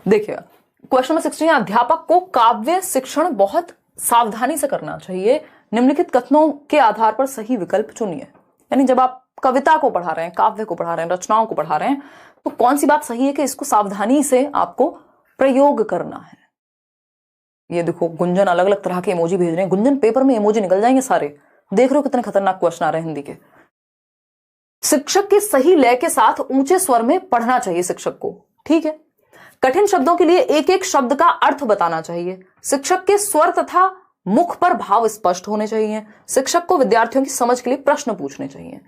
देखिएगा question number 16, अध्यापक को काव्य शिक्षण बहुत सावधानी से करना चाहिए, निम्नलिखित कथनों के आधार पर सही विकल्प चुनिए। यानी जब आप कविता को पढ़ा रहे हैं, काव्य को पढ़ा रहे हैं, रचनाओं को पढ़ा रहे हैं, तो कौन सी बात सही है कि इसको सावधानी से आपको प्रयोग करना है। ये देखो गुंजन अलग अलग तरह के इमोजी भेज रहे हैं। गुंजन पेपर में इमोजी निकल जाएंगे सारे। देख रहे हो कितने खतरनाक क्वेश्चन आ रहे हैं हिंदी के। शिक्षक के सही लय के साथ ऊंचे स्वर में पढ़ना चाहिए शिक्षक को, ठीक है। कठिन शब्दों के लिए एक एक शब्द का अर्थ बताना चाहिए। शिक्षक के स्वर तथा मुख पर भाव स्पष्ट होने चाहिए। शिक्षक को विद्यार्थियों की समझ के लिए प्रश्न पूछने चाहिए।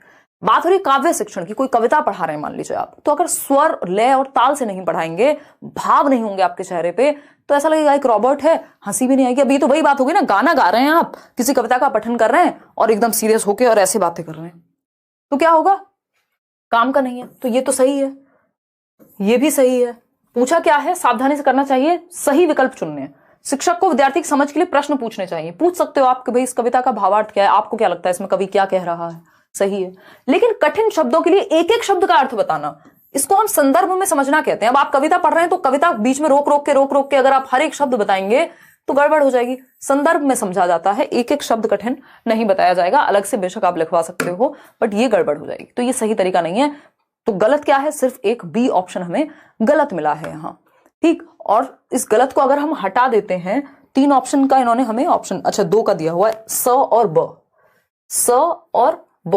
बात हो रही काव्य शिक्षण की, कोई कविता पढ़ा रहे हैं मान लीजिए आप, तो अगर स्वर लय और ताल से नहीं पढ़ाएंगे, भाव नहीं होंगे आपके चेहरे पे, तो ऐसा लगेगा एक रॉबर्ट है, हंसी भी नहीं आएगी। अभी तो वही बात होगी ना, गाना गा रहे हैं आप, किसी कविता का पठन कर रहे हैं और एकदम सीरियस होके और ऐसे बातें कर रहे हैं, तो क्या होगा, काम का नहीं है। तो ये तो सही है, ये भी सही है। पूछा क्या है, सावधानी से करना चाहिए, सही विकल्प चुनने हैं। शिक्षक को विद्यार्थी की समझ के लिए प्रश्न पूछने चाहिए। पूछ सकते हो आप कि भाई इस कविता का भावार्थ क्या है, आपको क्या लगता है इसमें कवि क्या कह रहा है, सही है। लेकिन कठिन शब्दों के लिए एक एक शब्द का अर्थ बताना, इसको हम संदर्भ में समझना कहते हैं। अब आप कविता पढ़ रहे हैं तो कविता बीच में रोक रोक के अगर आप हर एक शब्द बताएंगे तो गड़बड़ हो जाएगी। संदर्भ में समझा जाता है, एक एक शब्द कठिन नहीं बताया जाएगा। अलग से बेशक आप लिखवा सकते हो, बट ये गड़बड़ हो जाएगी, तो ये सही तरीका नहीं है। तो गलत क्या है, सिर्फ एक बी ऑप्शन हमें गलत मिला है यहां, ठीक। और इस गलत को अगर हम हटा देते हैं, 3 ऑप्शन का इन्होंने हमें ऑप्शन, अच्छा 2 का दिया हुआ है, स और ब, स और ब,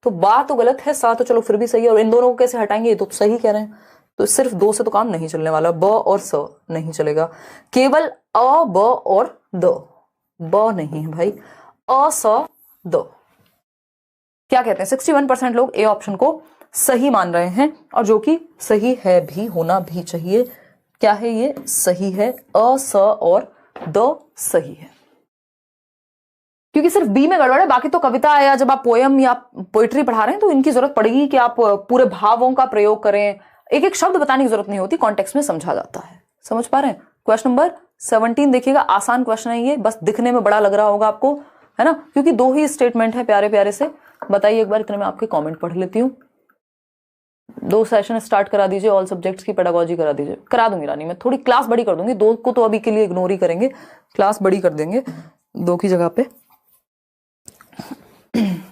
तो बा तो गलत है, सा तो चलो फिर भी सही है। और इन दोनों को कैसे हटाएंगे, ये तो सही कह रहे हैं। तो सिर्फ 2 से तो काम नहीं चलने वाला, ब और स नहीं चलेगा। केवल अ ब और द, ब नहीं है भाई, अ स द। क्या कहते हैं, 61% लोग ए ऑप्शन को सही मान रहे हैं, और जो कि सही है भी, होना भी चाहिए। क्या है ये, सही है, अ स और द सही है। क्योंकि सिर्फ बी में गड़बड़ है, बाकी तो कविता या जब आप पोयम या पोइट्री पढ़ा रहे हैं तो इनकी जरूरत पड़ेगी कि आप पूरे भावों का प्रयोग करें। एक एक शब्द बताने की जरूरत नहीं होती, कॉन्टेक्स्ट में समझा जाता है। समझ पा रहे हैं। क्वेश्चन नंबर 17 देखिएगा, आसान क्वेश्चन है ये, बस दिखने में बड़ा लग रहा होगा आपको, है ना, क्योंकि 2 ही स्टेटमेंट है प्यारे प्यारे से। बताइए एक बार, इतने में आपके कॉमेंट पढ़ लेती हूँ। 2 सेशन स्टार्ट करा दीजिए, ऑल सब्जेक्ट्स की पेडागोजी करा दीजिए। करा दूंगी रानी, मैं थोड़ी क्लास बड़ी कर दूंगी, 2 को तो अभी के लिए इग्नोर ही करेंगे, क्लास बड़ी कर देंगे 2 की जगह पे।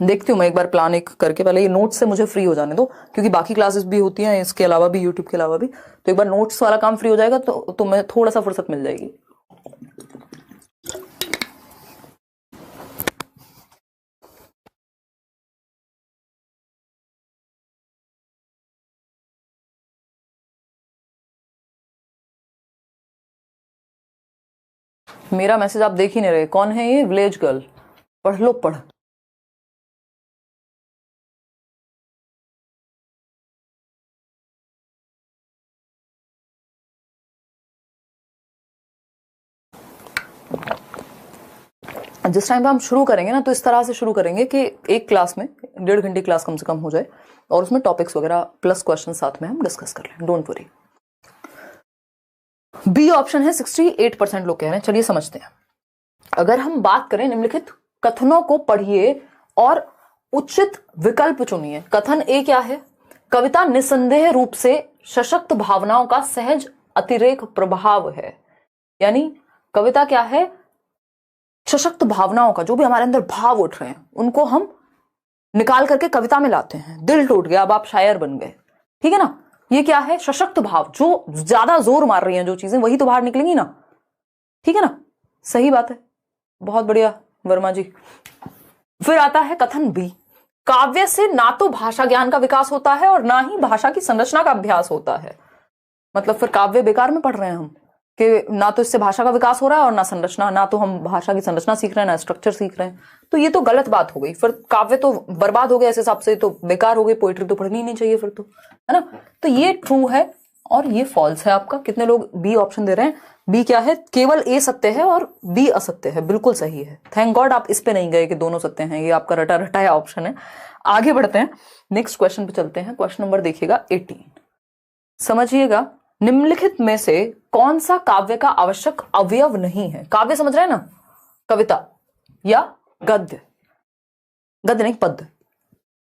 देखती हूँ मैं एक बार प्लान एक करके, पहले ये नोट्स से मुझे फ्री हो जाने दो, क्योंकि बाकी क्लासेस भी होती हैं इसके अलावा भी, यूट्यूब के अलावा भी। तो एक बार नोट्स वाला काम फ्री हो जाएगा तो मैं थोड़ा सा फुर्सत मिल जाएगी। मेरा मैसेज आप देख ही नहीं रहे, कौन है ये, विलेज गर्ल, पढ़ लो पढ़। जिस टाइम पे हम शुरू करेंगे ना, तो इस तरह से शुरू करेंगे कि एक क्लास में 1.5 घंटे क्लास कम से कम हो जाए, और उसमें टॉपिक्स वगैरह प्लस क्वेश्चन साथ में हम डिस्कस कर लें, डोंट वरी। बी ऑप्शन है, 68% लोग कह रहे हैं। चलिए समझते हैं। अगर हम बात करें, निम्नलिखित कथनों को पढ़िए और उचित विकल्प चुनिए। कथन ए क्या है, कविता निसंदेह रूप से सशक्त भावनाओं का सहज अतिरेक प्रभाव है। यानी कविता क्या है, सशक्त भावनाओं का, जो भी हमारे अंदर भाव उठ रहे हैं उनको हम निकाल करके कविता में लाते हैं। दिल टूट गया, अब आप शायर बन गए, ठीक है ना। ये क्या है, सशक्त भाव, जो ज्यादा जोर मार रही हैं जो चीजें, वही तो बाहर निकलेंगी ना, ठीक है ना, सही बात है, बहुत बढ़िया वर्मा जी। फिर आता है कथन बी, काव्य से ना तो भाषा ज्ञान का विकास होता है और ना ही भाषा की संरचना का अभ्यास होता है। मतलब फिर काव्य बेकार में पढ़ रहे हैं हम, कि ना तो इससे भाषा का विकास हो रहा है और ना संरचना, ना तो हम भाषा की संरचना सीख रहे हैं ना स्ट्रक्चर सीख रहे हैं। तो ये तो गलत बात हो गई, फिर काव्य तो बर्बाद हो गया इस हिसाब से, तो बेकार हो गई, पोइट्री तो पढ़नी नहीं चाहिए फिर तो, है ना। तो ये ट्रू है और ये फॉल्स है आपका। कितने लोग बी ऑप्शन दे रहे हैं, बी क्या है, केवल ए सत्य है और बी असत्य है, बिल्कुल सही है। थैंक गॉड आप इस पे नहीं गए कि दोनों सत्य हैं, ये आपका रटा रटाया ऑप्शन है। आगे बढ़ते हैं, नेक्स्ट क्वेश्चन पे चलते हैं। क्वेश्चन नंबर देखिएगा 18, समझिएगा, निम्नलिखित में से कौन सा काव्य का आवश्यक अवयव नहीं है। काव्य समझ रहे हैं ना, कविता या गद्य, गद्य नहीं पद्य,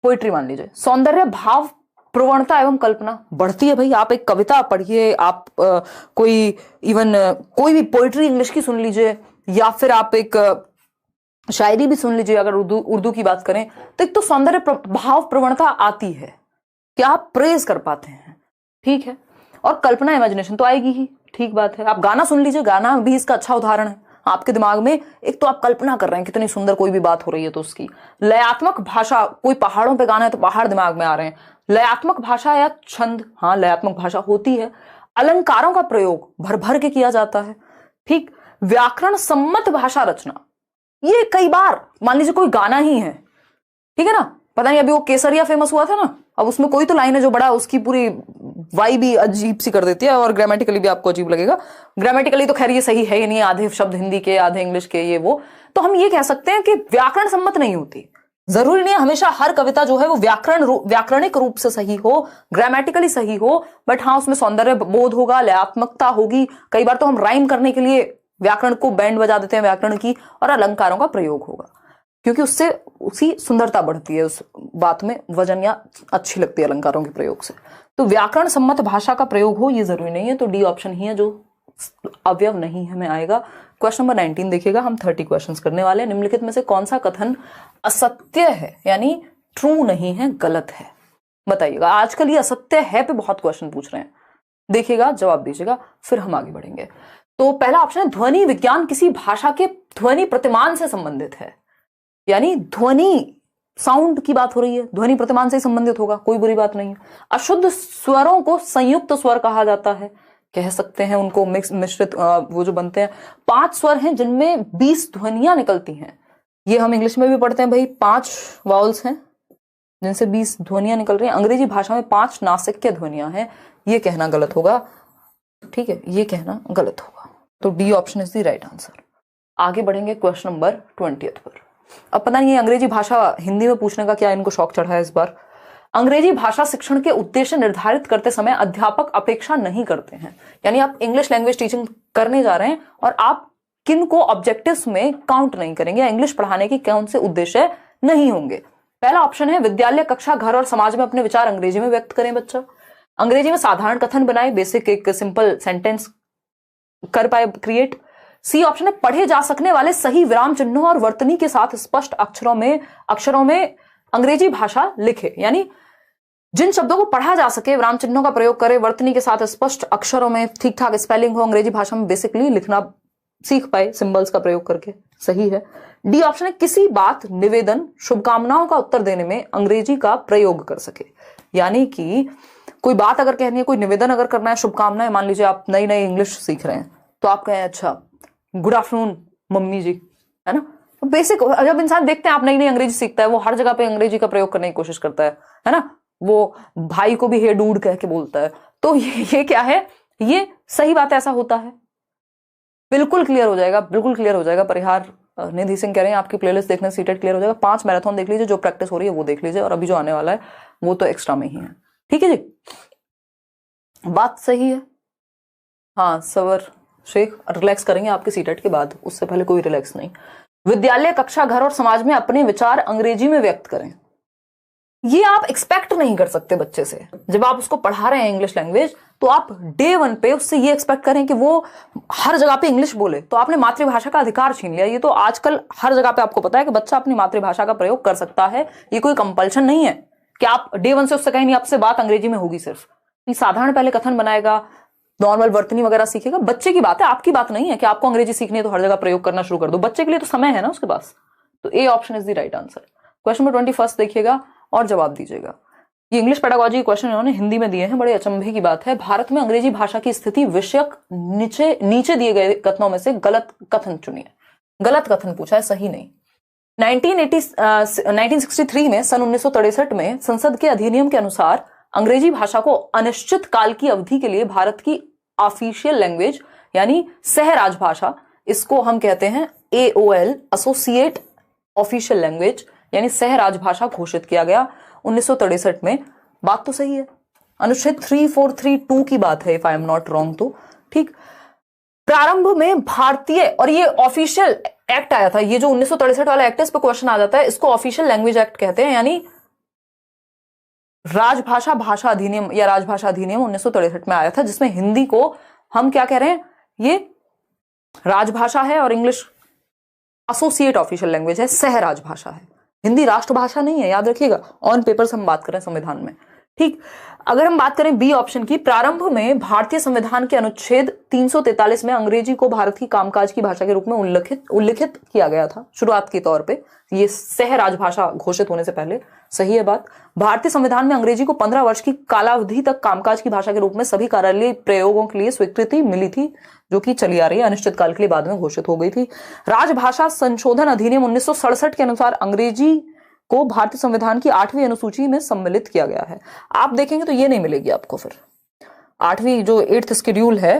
पोइट्री मान लीजिए। सौंदर्य भाव प्रवणता एवं कल्पना बढ़ती है भाई। आप एक कविता पढ़िए, आप कोई इवन कोई भी पोइट्री इंग्लिश की सुन लीजिए, या फिर आप एक शायरी भी सुन लीजिए। अगर उर्दू की बात करें तो एक तो सौंदर्य भाव प्रवणता आती है कि आप प्रेज कर पाते हैं, ठीक है। और कल्पना इमेजिनेशन तो आएगी ही, ठीक बात है। आप गाना सुन लीजिए, गाना भी इसका अच्छा उदाहरण है। आपके दिमाग में एक तो आप कल्पना कर रहे हैं कितनी सुंदर कोई भी बात हो रही है तो उसकी लयात्मक भाषा, कोई पहाड़ों पे गाना है तो पहाड़ दिमाग में आ रहे हैं, लयात्मक भाषा या छंद, हाँ लयात्मक भाषा होती है। अलंकारों का प्रयोग भर भर के किया जाता है, ठीक। व्याकरण सम्मत भाषा रचना, ये कई बार मान लीजिए कोई गाना ही है, ठीक है ना, पता नहीं अभी वो केसरिया फेमस हुआ था ना, अब उसमें कोई तो लाइन है जो बड़ा उसकी पूरी वाइब भी अजीब सी कर देती है और ग्रामेटिकली भी आपको अजीब लगेगा। ग्रामेटिकली तो खैर ये सही है ही नहीं, आधे शब्द हिंदी के आधे इंग्लिश के ये वो, तो हम ये कह सकते हैं कि व्याकरण सम्मत नहीं होती। जरूरी नहीं है हमेशा हर कविता जो है वो व्याकरणिक रूप से सही हो, ग्रामेटिकली सही हो, बट हाँ उसमें सौंदर्य बोध होगा, लयात्मकता होगी। कई बार तो हम राइम करने के लिए व्याकरण को बैंड बजा देते हैं व्याकरण की, और अलंकारों का प्रयोग होगा क्योंकि उससे उसी सुंदरता बढ़ती है, उस बात में वजन या अच्छी लगती है अलंकारों के प्रयोग से। तो व्याकरण सम्मत भाषा का प्रयोग हो ये जरूरी नहीं है, तो डी ऑप्शन ही है जो अवयव नहीं है में आएगा। क्वेश्चन नंबर 19 देखिएगा, हम 30 क्वेश्चंस करने वाले हैं। निम्नलिखित में से कौन सा कथन असत्य है, यानी ट्रू नहीं है, गलत है, बताइएगा। आजकल ये असत्य है पे बहुत क्वेश्चन पूछ रहे हैं, देखिएगा जवाब दीजिएगा, फिर हम आगे बढ़ेंगे। तो पहला ऑप्शन है ध्वनि विज्ञान किसी भाषा के ध्वनि प्रतिमान से संबंधित है, यानी ध्वनि साउंड की बात हो रही है, ध्वनि प्रतिमान से संबंधित होगा, कोई बुरी बात नहीं है। अशुद्ध स्वरों को संयुक्त स्वर कहा जाता है, कह सकते हैं उनको मिश्रित वो जो बनते हैं। 5 स्वर हैं जिनमें 20 ध्वनियां निकलती हैं, ये हम इंग्लिश में भी पढ़ते हैं भाई, 5 वाउल्स हैं जिनसे 20 ध्वनियां निकल रही हैं। अंग्रेजी भाषा में 5 नासिक्य ध्वनियां हैं, ये कहना गलत होगा, ठीक है, ये कहना गलत होगा। तो D option is the right answer. आगे बढ़ेंगे क्वेश्चन नंबर 20 पर। अब पता नहीं अंग्रेजी भाषा हिंदी में पूछने का क्या इनको शौक चढ़ा है इस बार। अंग्रेजी भाषा शिक्षण के उद्देश्य निर्धारित करते समय अध्यापक अपेक्षा नहीं करते हैं, यानी आप इंग्लिश लैंग्वेज टीचिंग करने जा रहे हैं और आप किन को ऑब्जेक्टिव्स में काउंट नहीं करेंगे, या इंग्लिश पढ़ाने के कौन से उद्देश्य नहीं होंगे। पहला ऑप्शन है विद्यालय, कक्षा, घर और समाज में अपने विचार अंग्रेजी में व्यक्त करें बच्चा, अंग्रेजी में साधारण कथन बनाए, बेसिक एक सिंपल सेंटेंस कर पाए क्रिएट। सी ऑप्शन है पढ़े जा सकने वाले सही विराम चिन्हों और वर्तनी के साथ स्पष्ट अक्षरों में अंग्रेजी भाषा लिखे, यानी जिन शब्दों को पढ़ा जा सके विराम चिन्हों का प्रयोग करे, वर्तनी के साथ स्पष्ट अक्षरों में ठीक ठाक स्पेलिंग हो, अंग्रेजी भाषा में बेसिकली लिखना सीख पाए सिंबल्स का प्रयोग करके, सही है। डी ऑप्शन है किसी बात, निवेदन, शुभकामनाओं का उत्तर देने में अंग्रेजी का प्रयोग कर सके, यानी कि कोई बात अगर कहनी है, कोई निवेदन अगर करना है, शुभकामनाएं, मान लीजिए आप नई नई इंग्लिश सीख रहे हैं तो आप कहें अच्छा गुड आफ्टरनून मम्मी जी, है ना। तो बेसिक जब इंसान देखते हैं आप नई नई अंग्रेजी सीखता है, वो हर जगह पे अंग्रेजी का प्रयोग करने की कोशिश करता है ना। वो भाई को भी हे डूड कह के बोलता है, तो ये क्या है, ये सही बात है, ऐसा होता है। बिल्कुल क्लियर हो जाएगा, बिल्कुल क्लियर हो जाएगा। परिहार निधि सिंह कह रहे हैं आपकी प्लेलिस्ट देखने से सीटेट क्लियर हो जाएगा। 5 मैराथन देख लीजिए, जो प्रैक्टिस हो रही है वो देख लीजिए, और अभी जो आने वाला है वो तो एक्स्ट्रा में ही है, ठीक है जी, बात सही है। हाँ सवर शेख रिलैक्स करेंगे आपके सीटेट के बाद, उससे पहले कोई रिलैक्स नहीं। विद्यालय, कक्षा, घर और समाज में अपने विचार अंग्रेजी में व्यक्त करें, ये आप एक्सपेक्ट नहीं कर सकते बच्चे से। जब आप उसको पढ़ा रहे हैं इंग्लिश लैंग्वेज, तो आप डे 1 पे उससे ये एक्सपेक्ट करें कि वो हर जगह पे इंग्लिश बोले, तो आपने मातृभाषा का अधिकार छीन लिया। ये तो आजकल हर जगह पे आपको पता है कि बच्चा अपनी मातृभाषा का प्रयोग कर सकता है, ये कोई कंपल्शन नहीं है कि आप डे 1 से उससे कहीं नहीं, आपसे बात अंग्रेजी में होगी सिर्फ। साधारण पहले कथन बनाएगा, नॉर्मल वर्तनी वगैरह सीखेगा, बच्चे की बात है, आपकी बात नहीं है कि आपको अंग्रेजी सीखनी है तो हर जगह प्रयोग करना शुरू कर दो, बच्चे के लिए तो समय है ना उसके पास। तो A option is the right answer. Question number 21 देखिएगा और जवाब दीजिएगा। ये इंग्लिश पेडागोजी क्वेश्चन इन्होंने हिंदी में दिए हैं, बड़े अचंभे की बात है। भारत में अंग्रेजी भाषा की स्थिति विषयक नीचे दिए गए कथनों में से गलत कथन चुनिए। गलत कथन पूछा है, सही नहीं। 1963 में, सन 1963 में संसद के अधिनियम के अनुसार अंग्रेजी भाषा को अनिश्चित काल की अवधि के लिए भारत की ऑफिशियल लैंग्वेज यानी सह राजभाषा, इसको हम कहते हैं AOL, एसोसिएट ऑफिशियल लैंग्वेज यानी सह राजभाषा घोषित किया गया 1963 में। बात तो सही है, अनुच्छेद 3432 की बात है, if I am not wrong तो, ठीक। प्रारंभ में भारतीय, और ये ऑफिशियल एक्ट आया था, ये जो 1963 वाला एक्ट है इस पर क्वेश्चन आ जाता है, इसको ऑफिशियल लैंग्वेज एक्ट कहते हैं, यानी राजभाषा भाषा अधिनियम या राजभाषा अधिनियम 1963 में आया था, जिसमें हिंदी को हम क्या कह रहे हैं, ये राजभाषा है और इंग्लिश एसोसिएट ऑफिशियल लैंग्वेज है, सह राजभाषा है। हिंदी राष्ट्रभाषा नहीं है, याद रखिएगा। ऑन पेपर्स हम बात करें संविधान में, ठीक। अगर हम बात करें बी ऑप्शन की, प्रारंभ में भारतीय संविधान के अनुच्छेद 343 में अंग्रेजी को भारत की कामकाज की भाषा के रूप में उल्लिखित किया गया था शुरुआत के तौर पे, ये सह राजभाषा घोषित होने से पहले। सही है बात। भारतीय संविधान में अंग्रेजी को 15 वर्ष की कालावधि तक कामकाज की भाषा के रूप में सभी कार्यालयीय प्रयोगों के लिए स्वीकृति मिली थी, जो कि चली आ रही है, अनिश्चित काल के लिए बाद में घोषित हो गई थी। राजभाषा संशोधन अधिनियम 1967 के अनुसार अंग्रेजी को भारतीय संविधान की 8वीं अनुसूची में सम्मिलित किया गया है। आप देखेंगे तो ये नहीं मिलेगी आपको, फिर 8वीं जो 8th शेड्यूल है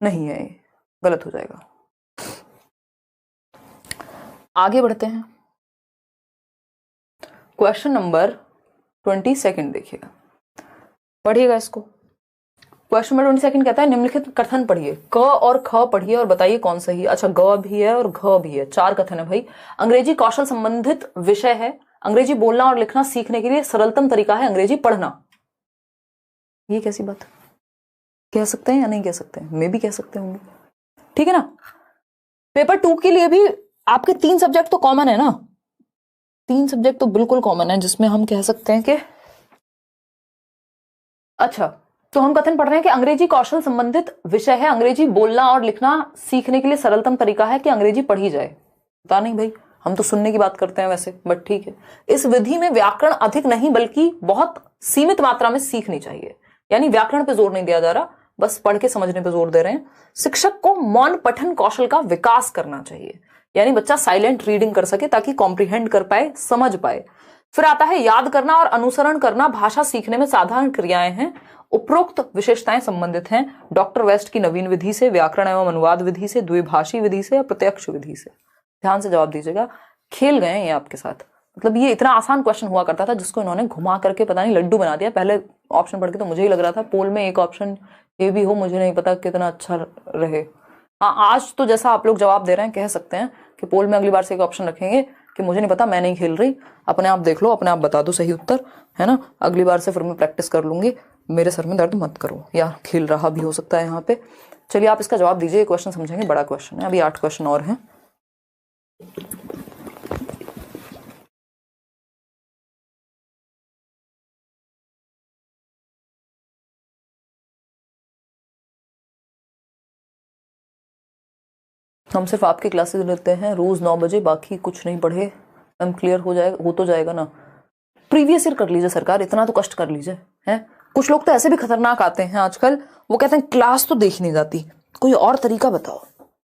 नहीं है, गलत हो जाएगा। आगे बढ़ते हैं, क्वेश्चन नंबर 22 देखिएगा, पढ़िएगा इसको। क्वेश्चन नंबर 22 कहता है निम्नलिखित कथन पढ़िए, क और ख पढ़िए और बताइए कौन सही। अच्छा, ग भी है और घ भी है, 4 कथन है भाई। अंग्रेजी कौशल संबंधित विषय है, अंग्रेजी बोलना और लिखना सीखने के लिए सरलतम तरीका है अंग्रेजी पढ़ना। ये कैसी बात, कह सकते हैं या नहीं कह सकते हैं, मैं भी कह सकते होंगे, ठीक है ना। पेपर 2 के लिए भी आपके 3 सब्जेक्ट तो कॉमन है ना, 3 सब्जेक्ट तो बिल्कुल कॉमन है, जिसमें हम कह सकते हैं कि अच्छा, तो हम कथन पढ़ रहे हैं कि अंग्रेजी कौशल संबंधित विषय है, अंग्रेजी बोलना और लिखना सीखने के लिए सरलतम तरीका है कि अंग्रेजी पढ़ी जाए। पता नहीं भाई, हम तो सुनने की बात करते हैं वैसे, बट ठीक है। इस विधि में व्याकरण अधिक नहीं बल्कि बहुत सीमित मात्रा में सीखनी चाहिए, यानी व्याकरण पे जोर नहीं दिया जा रहा, बस पढ़ के समझने पे जोर दे रहे हैं। शिक्षक को मौन पठन कौशल का विकास करना चाहिए, यानी बच्चा साइलेंट रीडिंग कर सके ताकि कॉम्प्रिहेंड कर पाए, समझ पाए। फिर आता है याद करना और अनुसरण करना भाषा सीखने में साधारण क्रियाएं हैं, उपरोक्त विशेषताएं संबंधित हैं डॉक्टर वेस्ट की नवीन विधि से, व्याकरण एवं अनुवाद विधि से, द्विभाषी विधि से या प्रत्यक्ष विधि से। ध्यान से जवाब दीजिएगा, खेल गए हैं ये आपके साथ। मतलब ये इतना आसान क्वेश्चन हुआ करता था जिसको इन्होंने घुमा करके पता नहीं लड्डू बना दिया। पहले ऑप्शन पढ़ के तो मुझे ही लग रहा था पोल में एक ऑप्शन ये भी हो, मुझे नहीं पता कितना अच्छा रहे। हाँ, आज तो जैसा आप लोग जवाब दे रहे हैं कह सकते हैं कि पोल में अगली बार से एक ऑप्शन रखेंगे कि मुझे नहीं पता, मैं नहीं खेल रही, अपने आप देख लो, अपने आप बता दो सही उत्तर, है ना। अगली बार से फिर मैं प्रैक्टिस कर लूंगी, मेरे सर में दर्द मत करो, या खेल रहा भी हो सकता है यहाँ पे। चलिए आप इसका जवाब दीजिए, क्वेश्चन समझेंगे, बड़ा क्वेश्चन है, अभी 8 क्वेश्चन और हैं। हम सिर्फ आपकी क्लासेस लेते हैं रोज 9 बजे, बाकी कुछ नहीं पढ़े। हम क्लियर हो जाएगा, हो तो जाएगा ना। प्रीवियस ईयर कर लीजिए सरकार, इतना तो कष्ट कर लीजिए। हैं कुछ लोग तो ऐसे भी खतरनाक आते हैं आजकल, वो कहते हैं क्लास तो देख नहीं जाती, कोई और तरीका बताओ।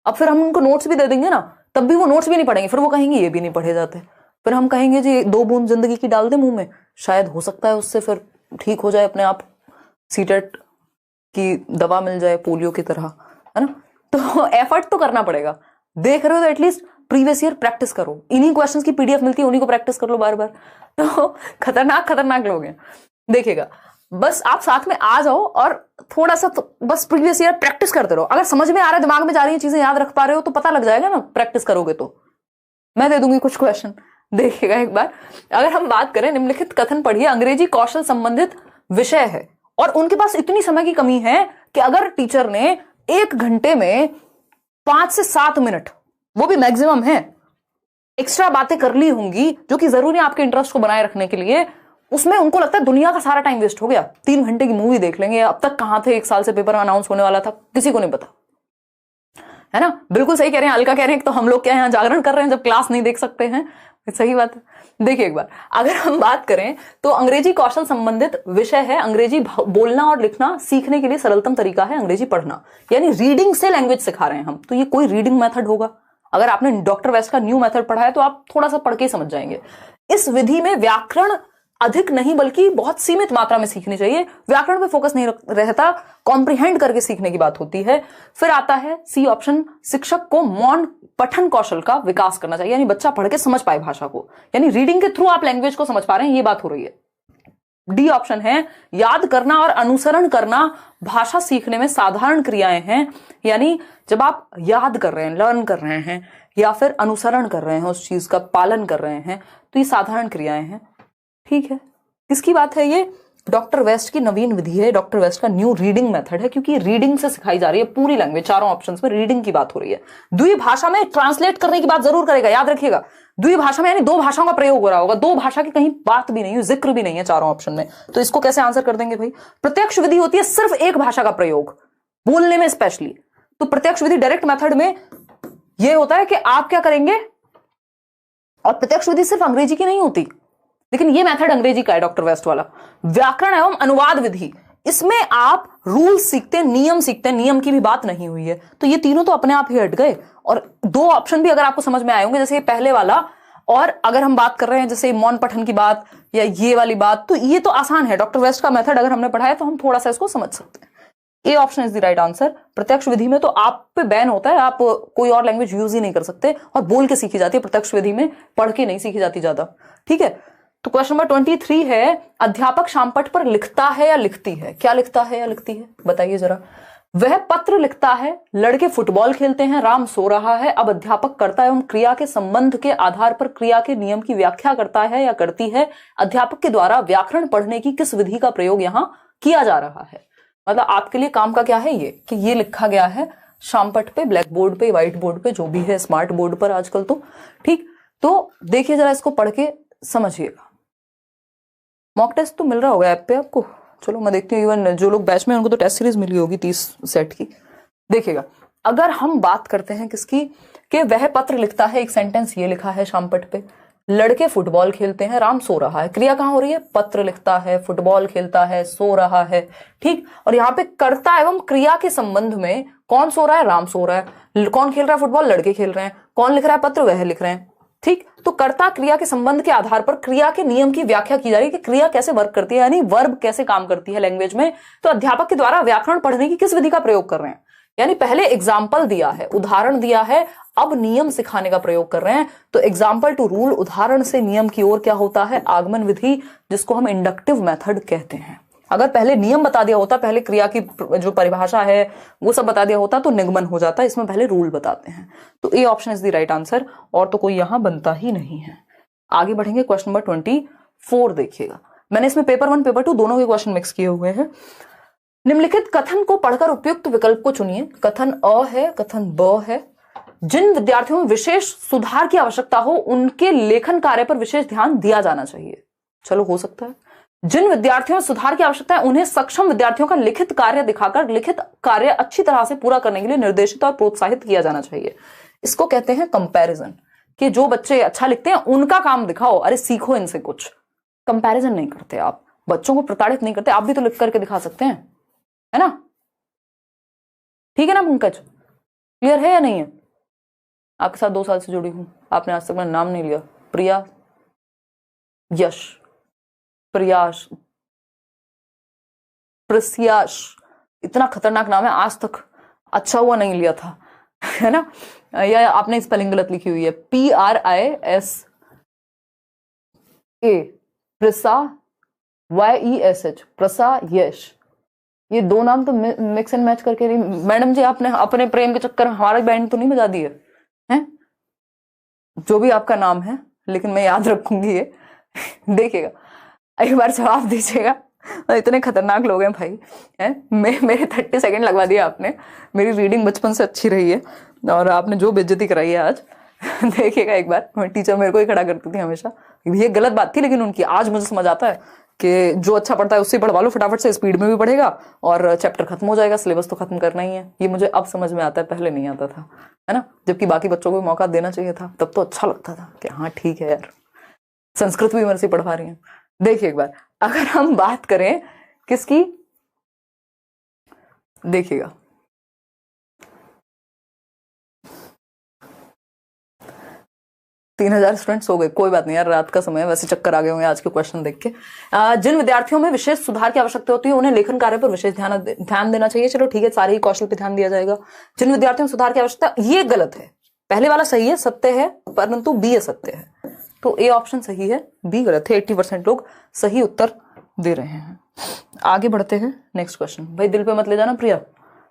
अब फिर हम उनको नोट्स भी दे देंगे ना, तब भी वो नोट्स भी नहीं पढ़ेंगे, फिर वो कहेंगे ये भी नहीं पढ़े जाते। फिर हम कहेंगे जी 2 बूंद जिंदगी की डाल दे मुंह में, शायद हो सकता है उससे फिर ठीक हो जाए अपने आप, सीटेट की दवा मिल जाए पोलियो की तरह, है ना। तो एफर्ट तो करना पड़ेगा। देख रहे हो तो एटलीस्ट प्रीवियस ईयर प्रैक्टिस करो, इन्हीं क्वेश्चंस की पीडीएफ मिलती है, उन्हीं को प्रैक्टिस कर लो बार बार। तो खतरनाक लोग हैं, देखिएगा। बस आप साथ में आ जाओ और थोड़ा सा तो बस प्रीवियस ईयर प्रैक्टिस करते रहो। अगर समझ में आ रहा है, दिमाग में जा रही है चीजें, याद रख पा रहे हो तो पता लग जाएगा ना, प्रैक्टिस करोगे तो। मैं दे दूंगी कुछ क्वेश्चन, देखिएगा एक बार। अगर हम बात करें, निम्नलिखित कथन पढ़िए, अंग्रेजी कौशल संबंधित विषय है और उनके पास इतनी समय की कमी है कि अगर टीचर ने 1 घंटे में 5 से 7 मिनट, वो भी मैक्सिमम है, एक्स्ट्रा बातें कर ली होंगी जो कि जरूरी है आपके इंटरेस्ट को बनाए रखने के लिए, उसमें उनको लगता है दुनिया का सारा टाइम वेस्ट हो गया। 3 घंटे की मूवी देख लेंगे, अब तक कहां थे, 1 साल से पेपर अनाउंस होने वाला था, किसी को नहीं पता, है ना। बिल्कुल सही कह रहे हैं, अलका कह रहे हैं तो हम लोग क्या यहाँ जागरण कर रहे हैं जब क्लास नहीं देख सकते हैं। सही बात है। देखिए एक बार, अगर हम बात करें तो अंग्रेजी कौशल संबंधित विषय है, अंग्रेजी बोलना और लिखना सीखने के लिए सरलतम तरीका है अंग्रेजी पढ़ना, यानी रीडिंग से लैंग्वेज सिखा रहे हैं हम। तो ये कोई रीडिंग मेथड होगा। अगर आपने डॉक्टर वेस्ट का न्यू मेथड पढ़ा है तो आप थोड़ा सा पढ़ के समझ जाएंगे। इस विधि में व्याकरण अधिक नहीं बल्कि बहुत सीमित मात्रा में सीखनी चाहिए, व्याकरण पे फोकस नहीं रहता, कॉम्प्रिहेंड करके सीखने की बात होती है। फिर आता है सी ऑप्शन, शिक्षक को मौन पठन कौशल का विकास करना चाहिए, यानी बच्चा पढ़ के समझ पाए भाषा को, यानी रीडिंग के थ्रू आप लैंग्वेज को समझ पा रहे हैं, ये बात हो रही है। डी ऑप्शन है, याद करना और अनुसरण करना भाषा सीखने में साधारण क्रियाएं हैं, यानी जब आप याद कर रहे हैं, लर्न कर रहे हैं या फिर अनुसरण कर रहे हैं, उस चीज का पालन कर रहे हैं, तो ये साधारण क्रियाएं हैं। ठीक है, किसकी बात है ये? डॉक्टर वेस्ट की नवीन विधि है, डॉक्टर वेस्ट का न्यू रीडिंग मेथड है, क्योंकि रीडिंग से सिखाई जा रही है पूरी लैंग्वेज, चारों ऑप्शंस में रीडिंग की बात हो रही है। द्विभाषा में ट्रांसलेट करने की बात जरूर करेगा, याद रखिएगा। द्विभाषा में यानी दो भाषाओं का प्रयोग हो रहा होगा, दो भाषा की कहीं बात भी नहीं है, जिक्र भी नहीं है चारों ऑप्शन में। तो इसको कैसे आंसर कर देंगे भाई? प्रत्यक्ष विधि होती है सिर्फ एक भाषा का प्रयोग, बोलने में स्पेशली। तो प्रत्यक्ष विधि डायरेक्ट मेथड में यह होता है कि आप क्या करेंगे, और प्रत्यक्ष विधि सिर्फ अंग्रेजी की नहीं होती, लेकिन ये मेथड अंग्रेजी का है डॉक्टर वेस्ट वाला। व्याकरण एवं अनुवाद विधि, इसमें आप रूल सीखते हैं, नियम सीखते हैं, नियम की भी बात नहीं हुई है। तो ये तीनों तो अपने आप ही हट गए, और दो ऑप्शन भी अगर आपको समझ में आए होंगे, जैसे ये पहले वाला, और अगर हम बात कर रहे हैं जैसे मौन पठन की बात या ये वाली बात, तो ये तो आसान है। डॉक्टर वेस्ट का मेथड अगर हमने पढ़ा है तो हम थोड़ा सा इसको समझ सकते हैं। A option is the right answer. प्रत्यक्ष विधि में तो आप पे बैन होता है, आप कोई और लैंग्वेज यूज ही नहीं कर सकते, और बोल के सीखी जाती है प्रत्यक्ष विधि में, पढ़ के नहीं सीखी जाती ज्यादा। ठीक है, तो क्वेश्चन नंबर 23 है, अध्यापक शामपट पर लिखता है या लिखती है? क्या लिखता है या लिखती है, बताइए जरा। वह पत्र लिखता है, लड़के फुटबॉल खेलते हैं, राम सो रहा है। अब अध्यापक कर्ता एवं क्रिया के संबंध के आधार पर क्रिया के नियम की व्याख्या करता है या करती है। अध्यापक के द्वारा व्याकरण पढ़ने की किस विधि का प्रयोग यहां किया जा रहा है? मतलब आपके लिए काम का क्या है ये, कि ये लिखा गया है शामपट पे, ब्लैक बोर्ड पे, व्हाइट बोर्ड पे, जो भी है, स्मार्ट बोर्ड पर आजकल तो। ठीक, तो देखिए जरा, इसको पढ़ के समझिएगा। मॉक टेस्ट तो मिल रहा होगा ऐप पे आपको, चलो मैं देखती हूँ। इवन जो लोग बैच में उनको तो टेस्ट सीरीज मिली होगी 30 सेट की। देखिएगा, अगर हम बात करते हैं किसकी, कि वह पत्र लिखता है, एक सेंटेंस ये लिखा है शामपट पे, लड़के फुटबॉल खेलते हैं, राम सो रहा है। क्रिया कहां हो रही है? पत्र लिखता है, फुटबॉल खेलता है, सो रहा है। ठीक, और यहाँ पे कर्ता एवं क्रिया के संबंध में कौन सो रहा है? राम सो रहा है। कौन खेल रहा है फुटबॉल? लड़के खेल रहे हैं। कौन लिख रहा है पत्र? वह लिख रहे हैं। ठीक, तो कर्ता क्रिया के संबंध के आधार पर क्रिया के नियम की व्याख्या की जा रही है कि क्रिया कैसे वर्क करती है, यानी वर्ब कैसे काम करती है लैंग्वेज में। तो अध्यापक के द्वारा व्याकरण पढ़ने की किस विधि का प्रयोग कर रहे हैं? यानी पहले एग्जाम्पल दिया है, उदाहरण दिया है, अब नियम सिखाने का प्रयोग कर रहे हैं। तो एग्जाम्पल टू रूल, उदाहरण से नियम की ओर क्या होता है? आगमन विधि, जिसको हम इंडक्टिव मेथड कहते हैं। अगर पहले नियम बता दिया होता, पहले क्रिया की जो परिभाषा है वो सब बता दिया होता, तो निगमन हो जाता। इसमें पहले रूल बताते हैं। तो A option is the right answer, और तो कोई यहां बनता ही नहीं है। आगे बढ़ेंगे, क्वेश्चन नंबर 24 देखिएगा। मैंने इसमें पेपर 1 पेपर 2 दोनों के क्वेश्चन मिक्स किए हुए हैं। निम्नलिखित कथन को पढ़कर उपयुक्त विकल्प को चुनिए। कथन अ है, कथन ब है। जिन विद्यार्थियों में विशेष सुधार की आवश्यकता हो उनके लेखन कार्य पर विशेष ध्यान दिया जाना चाहिए। चलो, हो सकता है। जिन विद्यार्थियों में सुधार की आवश्यकता है उन्हें सक्षम विद्यार्थियों का लिखित कार्य दिखाकर लिखित कार्य अच्छी तरह से पूरा करने के लिए निर्देशित और प्रोत्साहित किया जाना चाहिए। इसको कहते हैं कंपैरिजन, कि जो बच्चे अच्छा लिखते हैं उनका काम दिखाओ, अरे सीखो इनसे कुछ। कंपैरिजन नहीं करते आप, बच्चों को प्रताड़ित नहीं करते। आप भी तो लिख करके दिखा सकते हैं, है ना? ठीक है ना पंकज, क्लियर है या नहीं है? आपके साथ 2 साल से जुड़ी हूं, आपने आज तक मेरा नाम नहीं लिया। प्रिया, यश, प्रयास, प्रस्याश, इतना खतरनाक नाम है, आज तक अच्छा हुआ नहीं लिया था, है ना? या आपने स्पेलिंग गलत लिखी हुई है, PRISA, प्रसा, YESH, प्रसा यश। ये 2 नाम तो मिक्स एंड मैच करके नहीं। मैडम जी, आपने अपने प्रेम के चक्कर में हमारी बैंड तो नहीं बजा दी है? जो भी आपका नाम है, लेकिन मैं याद रखूंगी ये। देखिएगा, एक बार जवाब दीजिएगा। इतने खतरनाक लोग हैं भाई, हैं? मेरे 30 सेकंड लगवा दिया आपने। मेरी रीडिंग बचपन से अच्छी रही है, और आपने जो बेइज्जती कराई है आज। देखिएगा एक बार, टीचर मेरे को ही खड़ा करती थी हमेशा। ये गलत बात थी लेकिन उनकी। आज मुझे समझ आता है कि जो अच्छा पढ़ता है उससे पढ़वा लो फटाफट से, स्पीड में भी पढ़ेगा और चैप्टर खत्म हो जाएगा, सिलेबस तो खत्म करना ही है। ये मुझे अब समझ में आता है, पहले नहीं आता था, है ना? जबकि बाकी बच्चों को भी मौका देना चाहिए था, तब तो अच्छा लगता था कि हाँ ठीक है यार, संस्कृत भी मेरे से पढ़वा रही है। देखिए एक बार, अगर हम बात करें किसकी, देखिएगा, तीन 3000 स्टूडेंट्स हो गए। कोई बात नहीं यार, रात का समय है, वैसे चक्कर आ गए होंगे आज के क्वेश्चन देख के। जिन विद्यार्थियों में विशेष सुधार की आवश्यकता होती है उन्हें लेखन कार्य पर विशेष ध्यान देना चाहिए। चलो ठीक है, सारे ही कौशल पे ध्यान दिया जाएगा। जिन विद्यार्थियों में सुधार की आवश्यकता, ये गलत है। पहले वाला सही है, सत्य है, परंतु बी असत्य है। तो ए ऑप्शन सही है, बी गलत है। 80% लोग सही उत्तर दे रहे हैं। आगे बढ़ते हैं, नेक्स्ट क्वेश्चन। भाई दिल पे मत ले जाना प्रिया,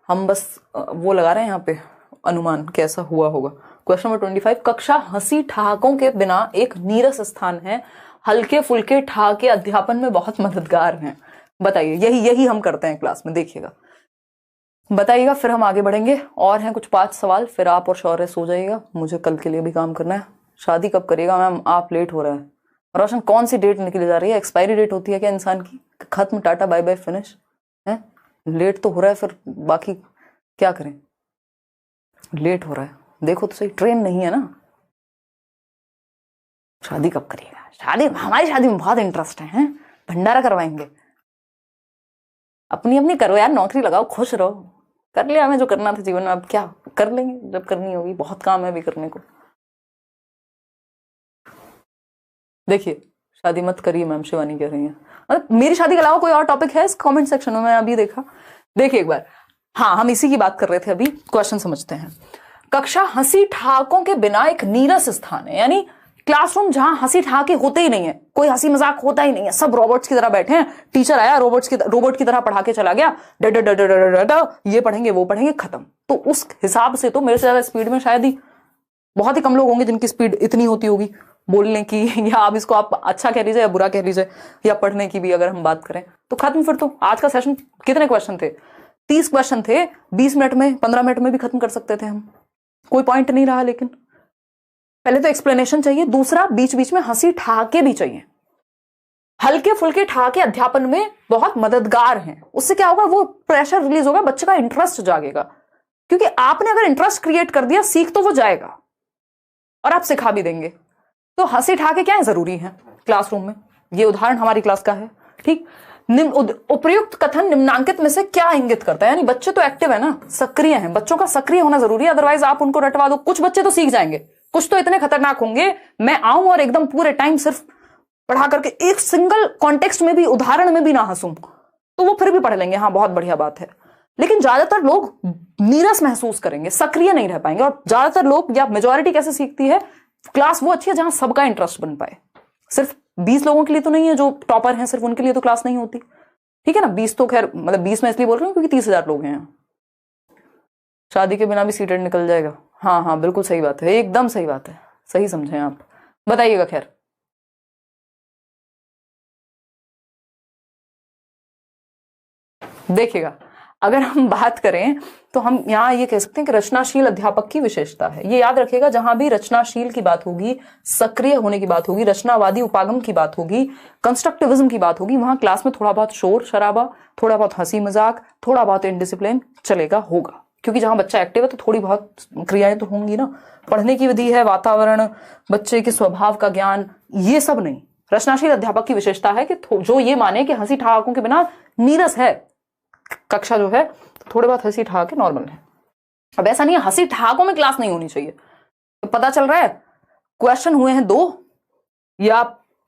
हम बस वो लगा रहे हैं यहाँ पे अनुमान कैसा हुआ होगा। क्वेश्चन नंबर 25, कक्षा हंसी ठहाकों के बिना एक नीरस स्थान है, हल्के फुल्के ठहाके अध्यापन में बहुत मददगार हैं। बताइए, यही हम करते हैं क्लास में, देखिएगा, बताइएगा, फिर हम आगे बढ़ेंगे। और हैं कुछ 5 सवाल, फिर आप और शौर्य सो जाइएगा, मुझे कल के लिए भी काम करना है। शादी कब करिएगा मैम, आप लेट हो रहा है। रोशन, कौन सी डेट निकली जा रही है? एक्सपायरी डेट होती है क्या इंसान की? खत्म, टाटा बाय बाय फिनिश है। लेट तो हो रहा है, फिर बाकी क्या करें, लेट हो रहा है, देखो तो सही, ट्रेन नहीं है ना। शादी कब करिएगा? शादी, हमारी शादी में बहुत इंटरेस्ट है, भंडारा करवाएंगे। अपनी अपनी करो यार, नौकरी लगाओ, खुश रहो, कर लिया हमें जो करना था जीवन में, अब क्या कर लेंगे जब करनी होगी, बहुत काम है अभी करने को। देखिए, शादी मत करिए मैम, शिवानी कह रही है। मतलब मेरी शादी के अलावा कोई और टॉपिक है इस कमेंट सेक्शन में? मैं अभी देखा, देखिए एक बार। हाँ, हम इसी की बात कर रहे थे अभी, क्वेश्चन समझते हैं। कक्षा हंसी ठहाकों के बिना एक नीरस स्थान है, यानी क्लासरूम जहां हंसी ठहाके होते ही नहीं है, कोई हंसी मजाक होता ही नहीं है, सब रोबोट्स की तरह बैठे हैं। टीचर आया, रोबोट की तरह पढ़ा के चला गया, ये पढ़ेंगे वो पढ़ेंगे, खत्म। तो उस हिसाब से तो मेरे से ज्यादा स्पीड में शायद ही बहुत ही कम लोग होंगे जिनकी स्पीड इतनी होती होगी बोलने की, या आप इसको आप अच्छा कह लीजिए या बुरा कह लीजिए, या पढ़ने की भी अगर हम बात करें तो खत्म। फिर तो आज का सेशन, कितने क्वेश्चन थे? 30 क्वेश्चन थे, 20 मिनट में, 15 मिनट में भी खत्म कर सकते थे हम, कोई पॉइंट नहीं रहा। लेकिन पहले तो एक्सप्लेनेशन चाहिए, दूसरा बीच बीच में हंसी ठहाके भी चाहिए। हल्के फुल्के ठहाके अध्यापन में बहुत मददगार हैं। उससे क्या होगा, वो प्रेशर रिलीज होगा, बच्चे का इंटरेस्ट जागेगा, क्योंकि आपने अगर इंटरेस्ट क्रिएट कर दिया, सीख तो वो जाएगा और आप सिखा भी देंगे। तो हंसी ठहाके क्या है, जरूरी है क्लासरूम में। ये उदाहरण हमारी क्लास का है, ठीक। उपयुक्त कथन निम्नांकित में से क्या इंगित करता है? यानी बच्चे तो एक्टिव है ना, सक्रिय हैं, बच्चों का सक्रिय होना जरूरी है, अदरवाइज आप उनको रटवा दो। कुछ बच्चे तो सीख जाएंगे, कुछ तो इतने खतरनाक होंगे, मैं आऊं और एकदम पूरे टाइम सिर्फ पढ़ा करके एक सिंगल कॉन्टेक्स्ट में भी, उदाहरण में भी ना हंसूं, तो वो फिर भी पढ़ लेंगे, हाँ बहुत बढ़िया बात है। लेकिन ज्यादातर लोग नीरस महसूस करेंगे, सक्रिय नहीं रह पाएंगे। और ज्यादातर लोग, या मेजोरिटी कैसे सीखती है, क्लास वो अच्छी है जहां सबका इंटरेस्ट बन पाए। सिर्फ 20 लोगों के लिए तो नहीं है जो टॉपर हैं, सिर्फ उनके लिए तो क्लास नहीं होती, ठीक है ना। 20 तो खैर, मतलब 20 में इसलिए बोल रही हूँ क्योंकि 30,000 लोग हैं। शादी के बिना भी सीटेड निकल जाएगा, हाँ हाँ बिल्कुल सही बात है, एकदम सही बात है, सही समझे आप, बताइएगा। खैर देखिएगा, अगर हम बात करें तो हम यहां ये कह सकते हैं कि रचनाशील अध्यापक की विशेषता है। ये याद रखिएगा, जहां भी रचनाशील की बात होगी, सक्रिय होने की बात होगी, रचनावादी उपागम की बात होगी, कंस्ट्रक्टिविज्म की बात होगी, वहां क्लास में थोड़ा बहुत शोर शराबा, थोड़ा बहुत हंसी मजाक, थोड़ा बहुत इनडिसिप्लिन चलेगा, होगा। क्योंकि जहां बच्चा एक्टिव है तो थोड़ी बहुत क्रियाएं तो होंगी ना। पढ़ने की विधि है, वातावरण, बच्चे के स्वभाव का ज्ञान, ये सब नहीं। रचनाशील अध्यापक की विशेषता है कि जो ये माने कि हंसी ठहाकों के बिना नीरस है कक्षा, जो है थोड़े बहुत हंसी ठहाके नॉर्मल है। अब ऐसा नहीं है हंसी ठहाकों में क्लास नहीं होनी चाहिए। तो पता चल रहा है क्वेश्चन हुए हैं 2, या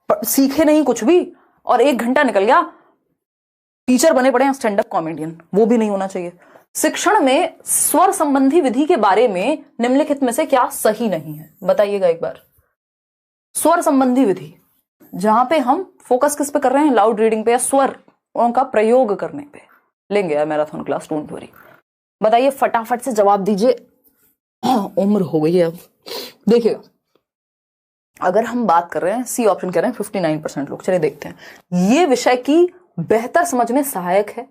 सीखे नहीं कुछ भी, और 1 घंटा निकल गया, टीचर बने पड़े हैं स्टैंड अप कॉमेडियन, वो भी नहीं होना चाहिए। शिक्षण में स्वर संबंधी विधि के बारे में निम्नलिखित में से क्या सही नहीं है? बताइएगा एक बार। स्वर संबंधी विधि, जहां पे हम फोकस किस पे कर रहे हैं, लाउड रीडिंग पे या स्वर का प्रयोग करने पे। लेंगे यार मैराथन क्लास, डोंट वरी। बताइए, फटाफट से जवाब दीजिए, उम्र हो गई है अब। देखिएगा, अगर हम बात कर रहे हैं, सी ऑप्शन कह रहे हैं 59% लोग, चलिए देखते हैं। ये विषय की बेहतर समझ में सहायक है,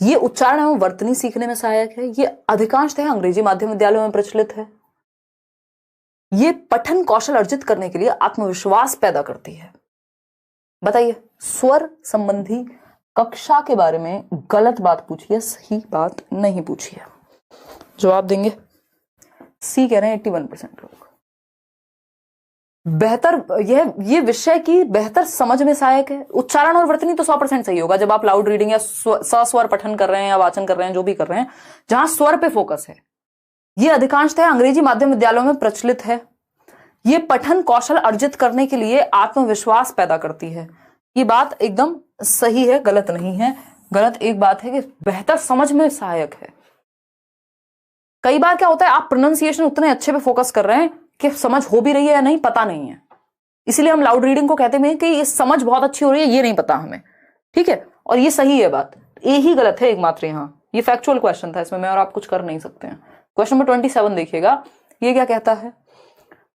ये उच्चारण एवं वर्तनी सीखने में सहायक है, ये अधिकांशतः अंग्रेजी माध्यम विद्यालयों में प्रचलित है, ये पठन कौशल अर्जित करने के लिए आत्मविश्वास पैदा करती है। बताइए, स्वर संबंधी कक्षा के बारे में गलत बात पूछी है, सही बात नहीं पूछी है। जवाब देंगे, सी कह रहे हैं 81% लोग। बेहतर, ये विषय की बेहतर समझ में सहायक है। उच्चारण और वर्तनी तो 100% सही होगा, जब आप लाउड रीडिंग या सस्वर पठन कर रहे हैं या वाचन कर रहे हैं, जो भी कर रहे हैं, जहां स्वर पे फोकस है। ये अधिकांशतः अंग्रेजी माध्यम विद्यालयों में प्रचलित है, ये पठन कौशल अर्जित करने के लिए आत्मविश्वास पैदा करती है। ये बात एकदम सही है, गलत नहीं है। गलत एक बात है कि बेहतर समझ में सहायक है। कई बार क्या होता है, आप प्रोनाउंसिएशन उतने अच्छे पे फोकस कर रहे हैं कि समझ हो भी रही है या नहीं पता नहीं है, इसीलिए हम लाउड रीडिंग को कहते हैं कि ये समझ बहुत अच्छी हो रही है, ये नहीं पता हमें, ठीक है। और ये सही है बात, ए ही गलत है एकमात्र यहाँ। ये फैक्चुअल क्वेश्चन था, इसमें मैं और आप कुछ कर नहीं सकते हैं। क्वेश्चन नंबर 27 देखिएगा, ये क्या कहता है।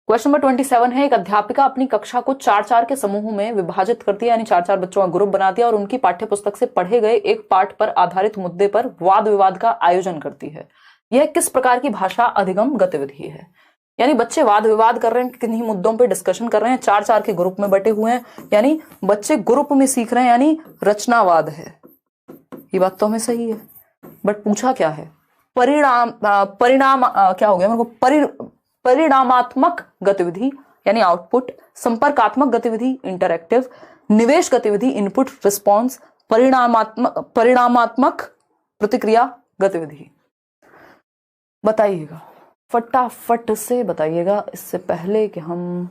क्वेश्चन नंबर 27 है, एक अध्यापिका अपनी कक्षा को 4-4 के समूह में विभाजित करती है, यानी 4-4 बच्चों का ग्रुप बनाती है और उनकी पाठ्य पुस्तक से पढ़े गए एक पाठ पर आधारित मुद्दे पर वाद विवाद का आयोजन करती है। यह किस प्रकार की भाषा अधिगम गतिविधि है? यानी बच्चे वाद विवाद कर रहे हैं, किन्हीं मुद्दों पे डिस्कशन कर रहे हैं, 4-4 के ग्रुप में बटे हुए हैं, यानी बच्चे ग्रुप में सीख रहे हैं, यानी रचनावाद है। ये बात तो हमें सही है, बट पूछा क्या है? परिणाम क्या हो गया मेरे को? परिणामात्मक गतिविधि यानी आउटपुट, संपर्कात्मक गतिविधि इंटरैक्टिव, निवेश गतिविधि इनपुट रिस्पॉन्स, परिणामात्मक प्रतिक्रिया गतिविधि। बताइएगा, फटाफट से बताइएगा, इससे पहले कि हम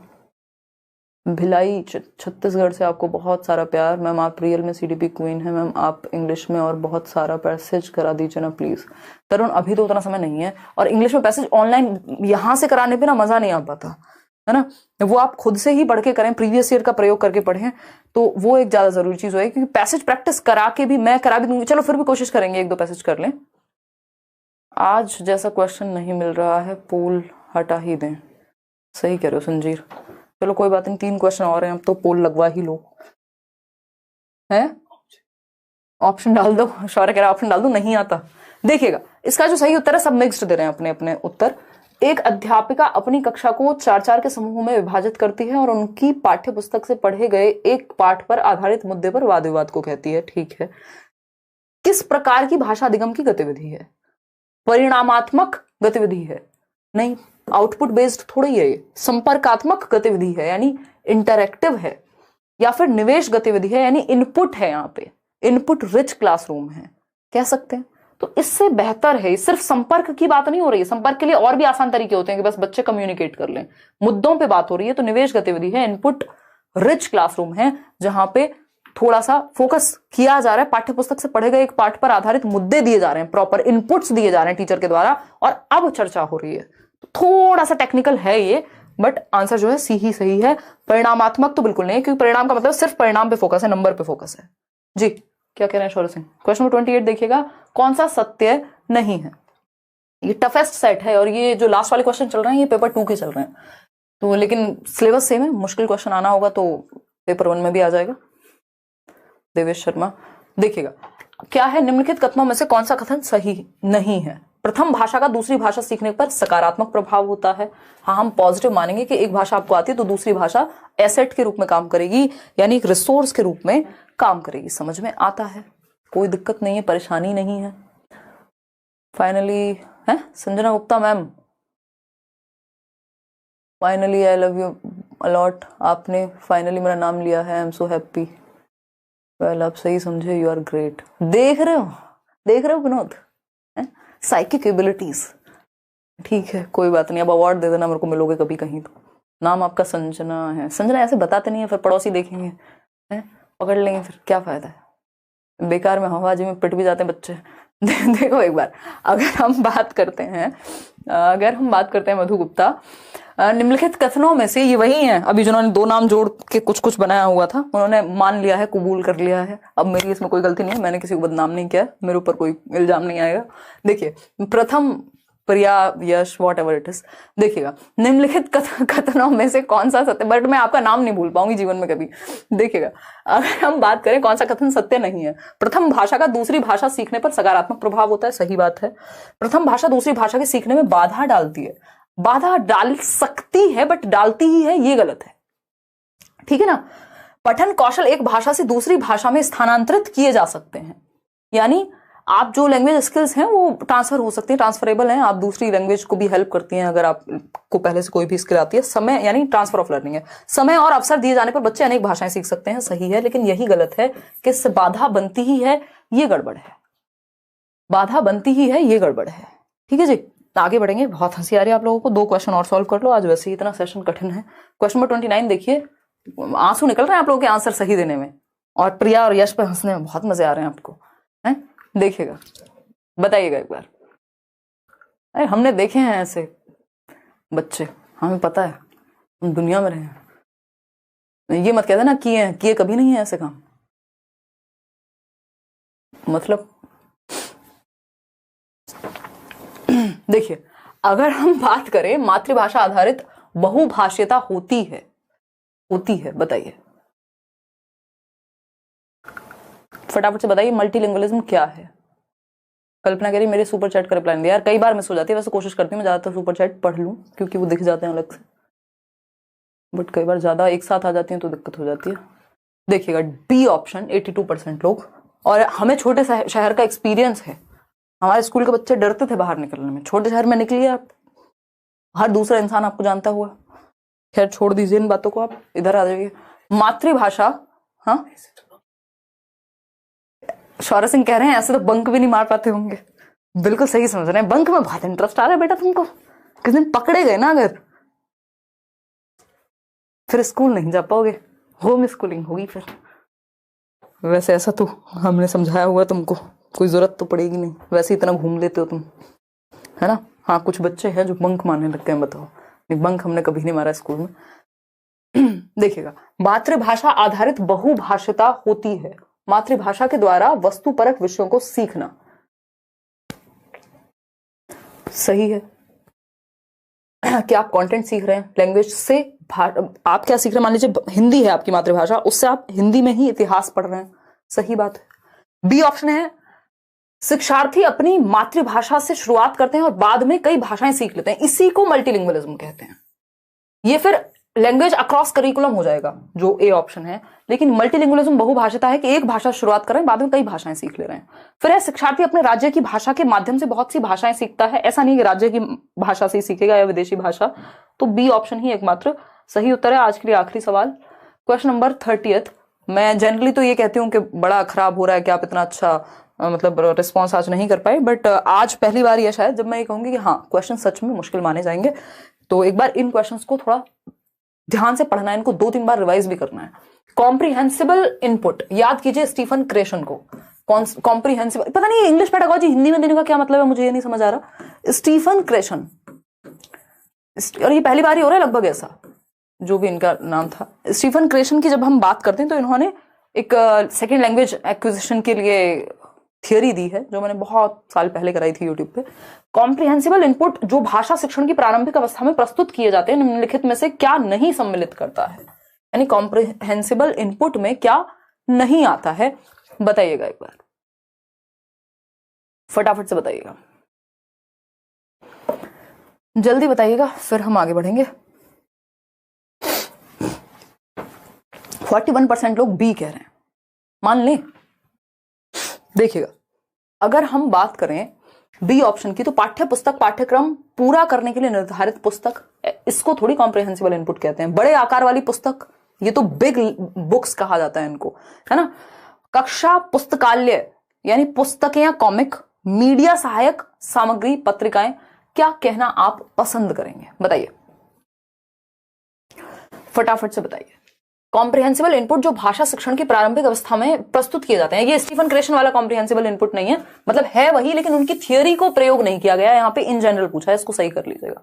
भिलाई छत्तीसगढ़ से आपको बहुत सारा प्यार। मैम आप रियल में सीडीपी क्वीन है मैम, आप इंग्लिश में और बहुत सारा पैसेज करा दीजिए ना प्लीज। तरुण अभी तो उतना समय नहीं है, और इंग्लिश में पैसेज ऑनलाइन यहां से कराने पे ना मजा नहीं आ पाता है ना, वो आप खुद से ही पढ़ के करें, प्रीवियस ईयर का प्रयोग करके पढ़ें, तो वो एक ज्यादा जरूरी चीज होगी, क्योंकि पैसेज प्रैक्टिस करा के भी मैं करा भी दूंगी, चलो फिर भी कोशिश करेंगे 1-2 पैसेज कर लें। आज जैसा क्वेश्चन नहीं मिल रहा है, पोल हटा ही दें। सही कह रहे हो संजीर, चलो कोई बात नहीं, 3 क्वेश्चन और हैं, अब तो पोल लगवा ही लो। है ऑप्शन डाल दो, शौर्य कह रहा ऑप्शन डाल दो, नहीं आता। देखिएगा इसका जो सही उत्तर है, सब मिक्स्ड दे रहे हैं अपने अपने उत्तर। एक अध्यापिका अपनी कक्षा को 4-4 के समूह में विभाजित करती है और उनकी पाठ्य पुस्तक से पढ़े गए एक पाठ पर आधारित मुद्दे पर वाद विवाद को कहती है। ठीक है, किस प्रकार की भाषा अधिगम की गतिविधि है? परिणामात्मक गतिविधि है? नहीं, आउटपुट बेस्ड थोड़ी है ये। संपर्कात्मक गतिविधि है यानी इंटरैक्टिव है, या फिर निवेश गतिविधि है यानी इनपुट है, यहाँ पे इनपुट रिच क्लासरूम है, कह सकते हैं। तो इससे बेहतर है, सिर्फ संपर्क की बात नहीं हो रही है, संपर्क के लिए और भी आसान तरीके होते हैं कि बस बच्चे कम्युनिकेट कर लें, मुद्दों पे बात हो रही है। तो निवेश गतिविधि है, इनपुट रिच क्लासरूम है, जहां पे थोड़ा सा फोकस किया जा रहा है, पाठ्य पुस्तक से पढ़े गए एक पाठ पर आधारित मुद्दे दिए जा रहे हैं, प्रॉपर इनपुट्स दिए जा रहे हैं टीचर के द्वारा, और अब चर्चा हो रही है। थोड़ा सा टेक्निकल है ये, बट आंसर जो है सी ही सही है। परिणामात्मक तो बिल्कुल नहीं, क्योंकि परिणाम का मतलब सिर्फ परिणाम पे फोकस है, नंबर पे फोकस है। जी क्या कह रहे हैं शौर्य सिंह? क्वेश्चन नंबर 28 देखिएगा, कौन सा सत्य नहीं है? ये टफेस्ट सेट है, और ये जो लास्ट वाले क्वेश्चन चल रहे हैं ये पेपर 2 के चल रहे हैं, तो लेकिन सिलेबस सेम है, मुश्किल क्वेश्चन आना होगा तो पेपर 1 में भी आ जाएगा। देवेश शर्मा देखिएगा, क्या है निम्नलिखित कथनों में से कौन सा कथन सही नहीं है? प्रथम भाषा का दूसरी भाषा सीखने पर सकारात्मक प्रभाव होता है। हाँ, हम पॉजिटिव मानेंगे कि एक भाषा आपको आती है तो दूसरी भाषा एसेट के रूप में काम करेगी, यानी एक रिसोर्स के रूप में काम करेगी। समझ में आता है, कोई दिक्कत नहीं है, परेशानी नहीं है। फाइनली है Sanjana Gupta ma'am, finally I love you a lot, आपने फाइनली मेरा नाम लिया है, I am so happy. Well आप सही समझे, यू आर ग्रेट। देख रहे हो विनोद, साइकिक एबिलिटीज। ठीक है कोई बात नहीं, अब अवार्ड दे देना मेरे को, मिलोगे कभी कहीं तो। नाम आपका संजना है। संजना ऐसे बताते नहीं है, फिर पड़ोसी देखेंगे है, पकड़ लेंगे, फिर क्या फायदा है, बेकार में हवाबाजी में पिट भी जाते हैं बच्चे। देखो एक बार अगर हम बात करते हैं मधु गुप्ता, निम्नलिखित कथनों में से ये वही हैं अभी जिन्होंने 2 नाम जोड़ के कुछ बनाया हुआ था, उन्होंने मान लिया है, कबूल कर लिया है। अब मेरी इसमें कोई गलती नहीं है, मैंने किसी को बदनाम नहीं किया, मेरे ऊपर कोई इल्जाम नहीं आएगा। देखिए प्रथम, प्रिया, यश, वॉट एवर इट इज, देखिएगा निम्नलिखित कथनों में से कौन सा सत्य, बट मैं आपका नाम नहीं भूल पाऊंगी जीवन में कभी। देखिएगा अगर हम बात करें कौन सा कथन सत्य नहीं है, प्रथम भाषा का दूसरी भाषा सीखने पर सकारात्मक प्रभाव होता है, सही बात है। प्रथम भाषा दूसरी भाषा के सीखने में बाधा डालती है, बाधा डाल सकती है बट डालती ही है, ये गलत है, ठीक है ना। पठन कौशल एक भाषा से दूसरी भाषा में स्थानांतरित किए जा सकते हैं, यानी आप जो लैंग्वेज स्किल्स हैं वो ट्रांसफर हो सकती हैं, ट्रांसफरेबल हैं, आप दूसरी लैंग्वेज को भी हेल्प करती हैं अगर आपको पहले से कोई भी स्किल आती है। समय यानी ट्रांसफर ऑफ लर्निंग है, समय और अवसर दिए जाने पर बच्चे अनेक भाषाएं सीख सकते हैं, सही है। लेकिन यही गलत है कि इससे बाधा बनती ही है, ये गड़बड़ है, बाधा बनती ही है, ये गड़बड़ है। ठीक है जी, आगे बढ़ेंगे। बहुत हंसी आ रही है आप लोगों को, 2 क्वेश्चन और सॉल्व कर लो, आज वैसे ही इतना सेशन कठिन है। क्वेश्चन नंबर 29 देखिए, आंसू निकल रहे हैं आप लोगों के आंसर सही देने में, और प्रिया और यश पे हंसने में बहुत मजे आ रहे हैं आपको, हैं? देखिएगा, बताइएगा एक बार। अरे हमने देखे हैं ऐसे बच्चे, हमें पता है, हम दुनिया में रहे हैं। ये मत कहते ना किए कभी नहीं है ऐसे काम, मतलब देखिए अगर हम बात करें मातृभाषा आधारित बहुभाषिता होती है? बताइए, फटाफट से बताइए, मल्टीलिंगुअलिज्म क्या है? कल्पना कह रही मेरे सुपर चैट का रिप्लाई नहीं दिया। यार कई बार मिस हो जाती है, वैसे कोशिश करती हूँ मैं ज्यादातर सुपर चैट पढ़ लूँ क्योंकि वो दिख जाते हैं अलग से, बट कई बार ज्यादा एक साथ आ जाती हैं तो दिक्कत हो जाती है। देखिएगा बी ऑप्शन 82% लोग, और हमें छोटे शहर का एक्सपीरियंस है। हमारे स्कूल के बच्चे डरते थे बाहर निकलने में, छोटे शहर में निकलिए आप, हर दूसरा इंसान आपको जानता हुआ। खैर छोड़ दीजिए इन बातों को, आप इधर आ जाइए। मातृभाषा, हाँ शौर्य सिंह कह रहे हैं ऐसे तो बंक भी नहीं मार पाते होंगे। बिल्कुल सही समझ रहे हैं, बंक में बहुत इंटरेस्ट आ रहा है बेटा तुमको। किस दिन पकड़े गए ना अगर, फिर स्कूल नहीं जा पाओगे, होम स्कूलिंग होगी फिर। वैसे ऐसा तो हमने समझाया हुआ तुमको, कोई जरूरत तो पड़ेगी नहीं, वैसे इतना घूम लेते हो तुम, है ना। हाँ कुछ बच्चे हैं जो बंक मारने लग गए, बताओ। नहीं बंक हमने कभी नहीं मारा स्कूल में। देखिएगा मातृभाषा आधारित बहुभाषिता होती है, मातृभाषा के द्वारा वस्तुपरक विषयों को सीखना। सही है। क्या आप कंटेंट सीख रहे हैं लैंग्वेज से? आप क्या सीख रहे हैं? मान लीजिए हिंदी है आपकी मातृभाषा, उससे आप हिंदी में ही इतिहास पढ़ रहे हैं, सही बात है। बी ऑप्शन है शिक्षार्थी अपनी मातृभाषा से शुरुआत करते हैं और बाद में कई भाषाएं सीख लेते हैं, इसी को मल्टीलिंगुअलिज्म कहते हैं। ये फिर लैंग्वेज अक्रॉस करिकुलम हो जाएगा जो ए ऑप्शन है, लेकिन मल्टीलिंगुअलिज्म बहुभाषिता है कि एक भाषा शुरुआत कर रहे हैं बाद में कई भाषाएं सीख ले रहे हैं। फिर है शिक्षार्थी अपने राज्य की भाषा के माध्यम से बहुत सी भाषाएं सीखता है, ऐसा नहीं कि राज्य की भाषा से ही सीखेगा या विदेशी भाषा। तो बी ऑप्शन ही एकमात्र सही उत्तर है। आज के लिए आखिरी सवाल, क्वेश्चन नंबर 30। मैं जनरली तो ये कहती हूँ कि बड़ा खराब हो रहा है कि आप इतना अच्छा मतलब रिस्पॉन्स आज नहीं कर पाए, बट आज पहली बार यह शायद जब मैं ये कहूंगी कि हाँ क्वेश्चन सच में मुश्किल माने जाएंगे। तो एक बार इन क्वेश्चंस को थोड़ा ध्यान से पढ़ना है, इनको 2-3 बार रिवाइज भी करना है। कॉम्प्रिहेंसिबल इनपुट, याद कीजिए स्टीफन क्रेशन को। कॉम्प्रिहेंसिबल, पता नहीं इंग्लिश पेडागोजी हिंदी में देने का क्या मतलब है, मुझे ये नहीं समझ आ रहा। स्टीफन क्रेशन, और ये पहली बार ही हो रहा है लगभग ऐसा, जो भी इनका नाम था। स्टीफन क्रेशन की जब हम बात करते हैं तो इन्होंने एक सेकेंड लैंग्वेज एक्विजिशन के लिए थियरी दी है, जो मैंने बहुत साल पहले कराई थी यूट्यूब पे। कॉम्प्रिहेंसिबल इनपुट जो भाषा शिक्षण की प्रारंभिक अवस्था में प्रस्तुत किए जाते हैं, निम्नलिखित में से क्या नहीं सम्मिलित करता है? यानी कॉम्प्रिहेंसिबल इनपुट में क्या नहीं आता है, बताइएगा एक बार, फटाफट से बताइएगा, जल्दी बताइएगा, फिर हम आगे बढ़ेंगे। 41% लोग बी कह रहे हैं, मान लें। देखिएगा अगर हम बात करें बी ऑप्शन की, तो पाठ्य पुस्तक पाठ्यक्रम पूरा करने के लिए निर्धारित पुस्तक, इसको थोड़ी कॉम्प्रिहेंसिबल इनपुट कहते हैं। बड़े आकार वाली पुस्तक, ये तो बिग बुक्स कहा जाता है इनको, है ना। कक्षा पुस्तकालय यानी पुस्तकें या कॉमिक, मीडिया सहायक सामग्री पत्रिकाएं, क्या कहना आप पसंद करेंगे? बताइए फटाफट से बताइए। कॉम्प्रिहेंसिबल इनपुट जो भाषा शिक्षण की प्रारंभिक अवस्था में प्रस्तुत किए जाते हैं, ये स्टीफन क्रेशन वाला कॉम्प्रिहेंसिबल इनपुट नहीं है, मतलब है वही लेकिन उनकी थियरी को प्रयोग नहीं किया गया, यहाँ पे इन जनरल पूछा है, इसको सही कर लीजिएगा।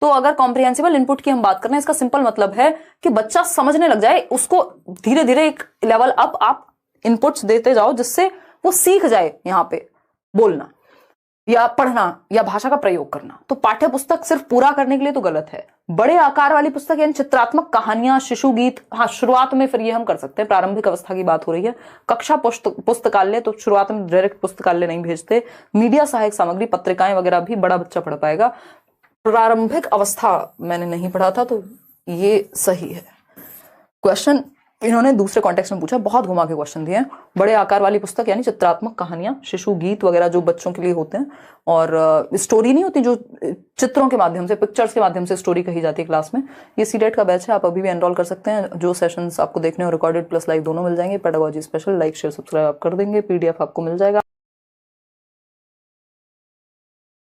तो अगर कॉम्प्रिहेंसिबल इनपुट की हम बात कर रहे हैं, इसका सिंपल मतलब है कि बच्चा समझने लग जाए, उसको धीरे धीरे एक लेवल अप आप इनपुट्स देते जाओ जिससे वो सीख जाए यहाँ पे बोलना या पढ़ना या भाषा का प्रयोग करना। तो पाठ्य पुस्तक सिर्फ पूरा करने के लिए तो गलत है। बड़े आकार वाली पुस्तक यानी चित्रात्मक कहानियां, शिशु गीत, हाँ शुरुआत में फिर ये हम कर सकते हैं, प्रारंभिक अवस्था की बात हो रही है। कक्षा पुस्तकालय तो शुरुआत में डायरेक्ट पुस्तकालय नहीं भेजते। मीडिया सहायक सामग्री पत्रिकाएं वगैरह भी बड़ा बच्चा पढ़ पाएगा। प्रारंभिक अवस्था मैंने नहीं पढ़ा था, तो ये सही है। क्वेश्चन इन्होंने दूसरे कॉन्टेक्स्ट में पूछा, बहुत घुमा के क्वेश्चन दिए हैं। बड़े आकार वाली पुस्तक यानी चित्रात्मक कहानियां, शिशु गीत वगैरह जो बच्चों के लिए होते हैं, और स्टोरी नहीं होती जो चित्रों के माध्यम से, पिक्चर्स के माध्यम से स्टोरी कही जाती है क्लास में। ये सीडेट का बैच है, आप अभी भी एनरोल कर सकते हैं। जो सेशंस आपको देखने और रिकॉर्डेड प्लस लाइव दोनों मिल जाएंगे। Pedagogy special, like share subscribe आप कर देंगे, पीडीएफ आपको मिल जाएगा।